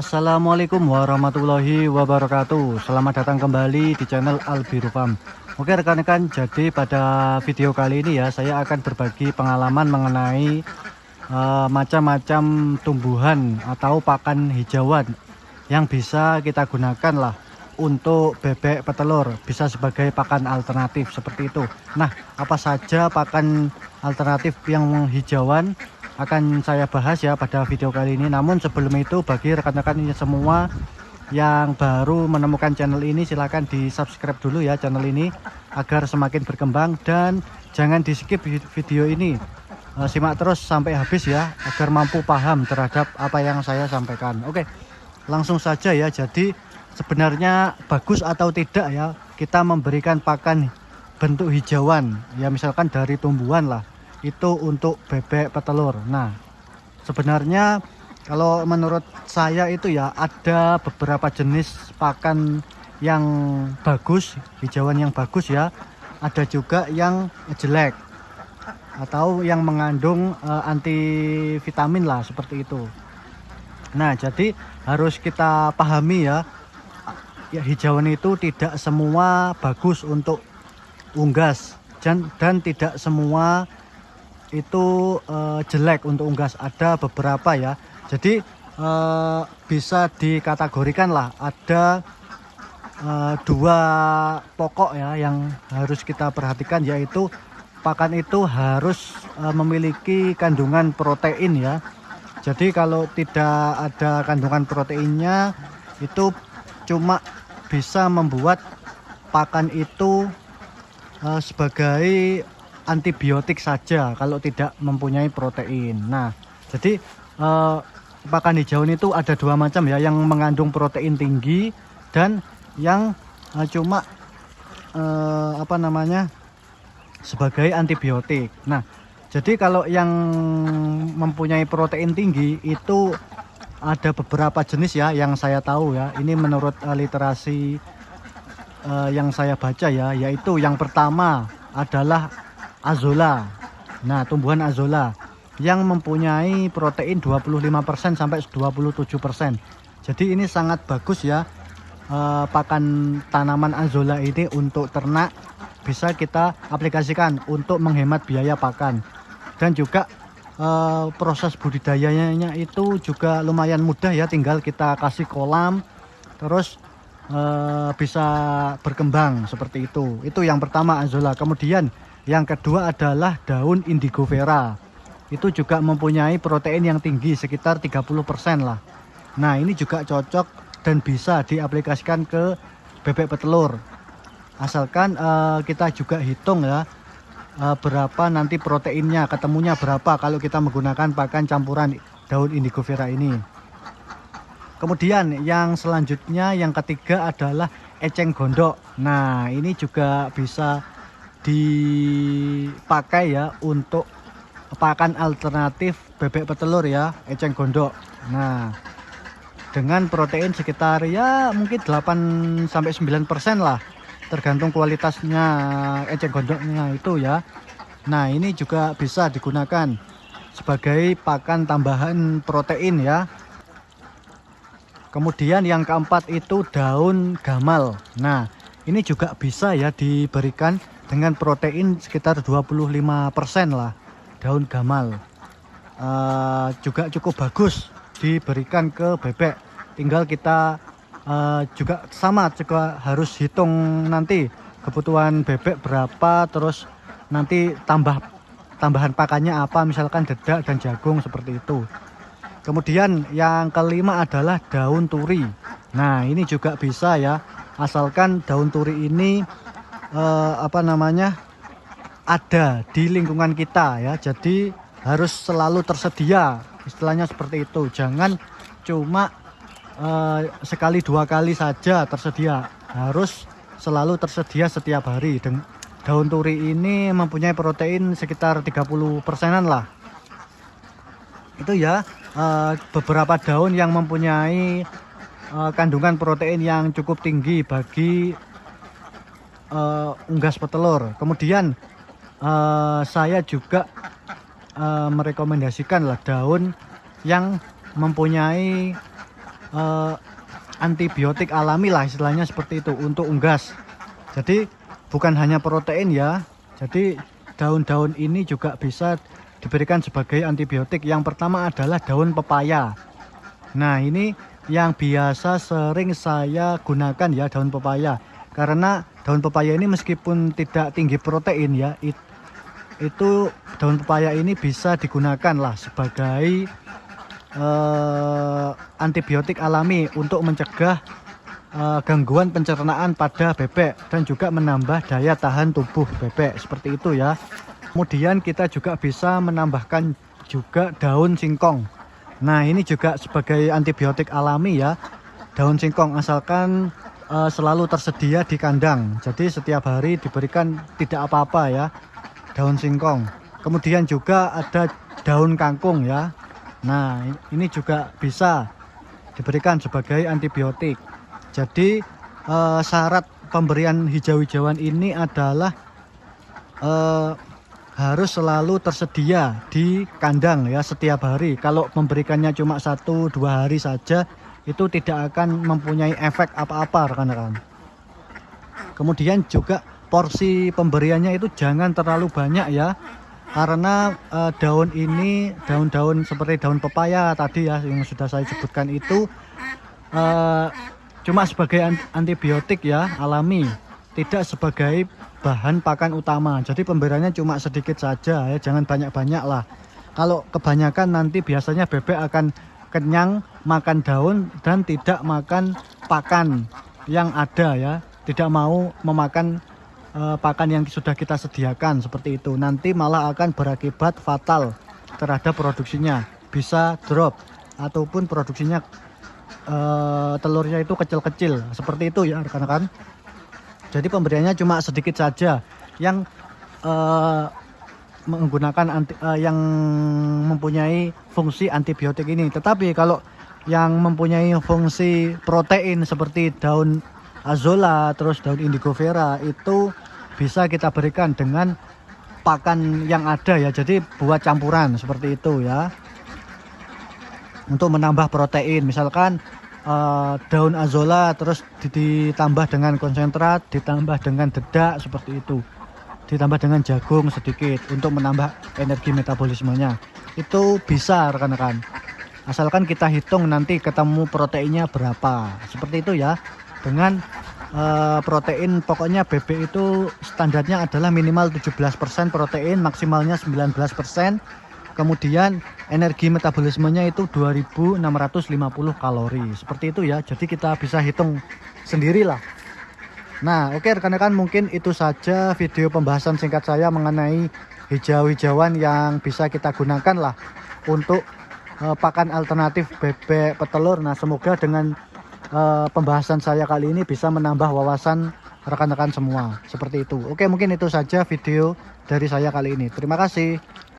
Assalamualaikum warahmatullahi wabarakatuh. Selamat datang kembali di channel Albiru Farm. Oke rekan-rekan, jadi pada video kali ini ya saya akan berbagi pengalaman mengenai macam-macam tumbuhan atau pakan hijauan yang bisa kita gunakan lah untuk bebek petelur, bisa sebagai pakan alternatif seperti itu. Nah, apa saja pakan alternatif yang hijauan akan saya bahas ya pada video kali ini. Namun sebelum itu, bagi rekan-rekan ini semua yang baru menemukan channel ini, silahkan di subscribe dulu ya channel ini agar semakin berkembang, dan jangan di skip video ini, simak terus sampai habis ya agar mampu paham terhadap apa yang saya sampaikan. Oke, langsung saja ya. Jadi sebenarnya bagus atau tidak ya kita memberikan pakan bentuk hijauan ya, misalkan dari tumbuhan lah, itu untuk bebek petelur. Nah, sebenarnya kalau menurut saya itu ya ada beberapa jenis pakan yang bagus, hijauan yang bagus ya. Ada juga yang jelek atau yang mengandung anti vitamin lah seperti itu. Nah, jadi harus kita pahami ya, hijauan itu tidak semua bagus untuk unggas, dan tidak semua itu jelek untuk unggas. Ada beberapa ya, jadi bisa dikategorikan lah ada dua pokok ya yang harus kita perhatikan, yaitu pakan itu harus memiliki kandungan protein ya. Jadi kalau tidak ada kandungan proteinnya, itu cuma bisa membuat pakan itu sebagai antibiotik saja kalau tidak mempunyai protein. Nah, jadi pakan hijauan itu ada dua macam ya, yang mengandung protein tinggi dan yang cuma sebagai antibiotik. Nah, jadi kalau yang mempunyai protein tinggi itu ada beberapa jenis ya yang saya tahu ya. Ini menurut literasi yang saya baca ya, yaitu yang pertama adalah azolla. Nah, tumbuhan azolla yang mempunyai protein 25% sampai 27%. Jadi ini sangat bagus ya, pakan tanaman azolla ini untuk ternak, bisa kita aplikasikan untuk menghemat biaya pakan. Dan juga proses budidayanya itu juga lumayan mudah ya, tinggal kita kasih kolam terus bisa berkembang seperti itu. Itu yang pertama, azolla. Kemudian yang kedua adalah daun indigo vera. Itu juga mempunyai protein yang tinggi, sekitar 30% lah. Nah, ini juga cocok dan bisa diaplikasikan ke bebek petelur. Asalkan kita juga hitung ya, berapa nanti proteinnya, ketemunya berapa kalau kita menggunakan pakan campuran daun indigo vera ini. Kemudian yang selanjutnya, yang ketiga adalah eceng gondok. Nah, ini juga bisa dipakai ya untuk pakan alternatif bebek petelur ya, eceng gondok. Nah, dengan protein sekitar ya mungkin 8-9% lah, tergantung kualitasnya eceng gondoknya itu ya. Nah, ini juga bisa digunakan sebagai pakan tambahan protein ya. Kemudian yang keempat itu daun gamal. Nah, ini juga bisa ya diberikan dengan protein sekitar 25% lah, daun gamal. Juga cukup bagus diberikan ke bebek. Tinggal kita juga harus hitung nanti kebutuhan bebek berapa, terus nanti tambahan pakannya apa, misalkan dedak dan jagung seperti itu. Kemudian yang kelima adalah daun turi. Nah, ini juga bisa ya, asalkan daun turi ini ada di lingkungan kita ya. Jadi harus selalu tersedia, istilahnya seperti itu. Jangan cuma sekali dua kali saja tersedia, harus selalu tersedia setiap hari. Dan daun turi ini mempunyai protein sekitar 30%-an lah. Itu ya beberapa daun yang mempunyai kandungan protein yang cukup tinggi bagi unggas petelur. Kemudian saya juga merekomendasikan lah daun yang mempunyai eh, antibiotik alami lah istilahnya seperti itu untuk unggas. Jadi bukan hanya protein ya, jadi daun-daun ini juga bisa diberikan sebagai antibiotik. Yang pertama adalah daun pepaya. Nah ini yang biasa sering saya gunakan ya, daun pepaya, karena daun pepaya ini meskipun tidak tinggi protein ya, itu daun pepaya ini bisa digunakan lah sebagai antibiotik alami untuk mencegah gangguan pencernaan pada bebek dan juga menambah daya tahan tubuh bebek seperti itu ya. Kemudian kita juga bisa menambahkan juga daun singkong. Nah ini juga sebagai antibiotik alami ya, daun singkong, asalkan selalu tersedia di kandang. Jadi setiap hari diberikan tidak apa-apa ya, daun singkong. Kemudian juga ada daun kangkung ya. Nah ini juga bisa diberikan sebagai antibiotik. Jadi syarat pemberian hijau-hijauan ini adalah harus selalu tersedia di kandang ya setiap hari. Kalau memberikannya cuma 1-2 hari saja, itu tidak akan mempunyai efek apa-apa rekan-rekan. Kemudian juga porsi pemberiannya itu jangan terlalu banyak ya, karena daun ini, daun-daun seperti daun pepaya tadi ya yang sudah saya sebutkan itu cuma sebagai antibiotik ya alami, tidak sebagai bahan pakan utama. Jadi pemberiannya cuma sedikit saja ya, jangan banyak-banyak lah. Kalau kebanyakan nanti biasanya bebek akan kenyang makan daun dan tidak makan pakan yang ada ya, tidak mau memakan pakan yang sudah kita sediakan seperti itu. Nanti malah akan berakibat fatal terhadap produksinya, bisa drop ataupun produksinya telurnya itu kecil-kecil seperti itu ya rekan-rekan. Jadi pemberiannya cuma sedikit saja yang menggunakan yang mempunyai fungsi antibiotik ini. Tetapi kalau yang mempunyai fungsi protein seperti daun azolla, terus daun indigo vera, itu bisa kita berikan dengan pakan yang ada ya. Jadi buat campuran seperti itu ya, untuk menambah protein. Misalkan daun azolla terus ditambah dengan konsentrat, ditambah dengan dedak seperti itu, ditambah dengan jagung sedikit untuk menambah energi metabolismenya. Itu bisa rekan-rekan, asalkan kita hitung nanti ketemu proteinnya berapa seperti itu ya. Dengan protein pokoknya bebek itu standarnya adalah minimal 17% protein, maksimalnya 19%. Kemudian energi metabolismenya itu 2650 kalori seperti itu ya. Jadi kita bisa hitung sendirilah. Nah oke rekan-rekan, mungkin itu saja video pembahasan singkat saya mengenai hijau-hijauan yang bisa kita gunakan lah untuk pakan alternatif bebek petelur. Nah semoga dengan pembahasan saya kali ini bisa menambah wawasan rekan-rekan semua seperti itu. Oke, mungkin itu saja video dari saya kali ini. Terima kasih.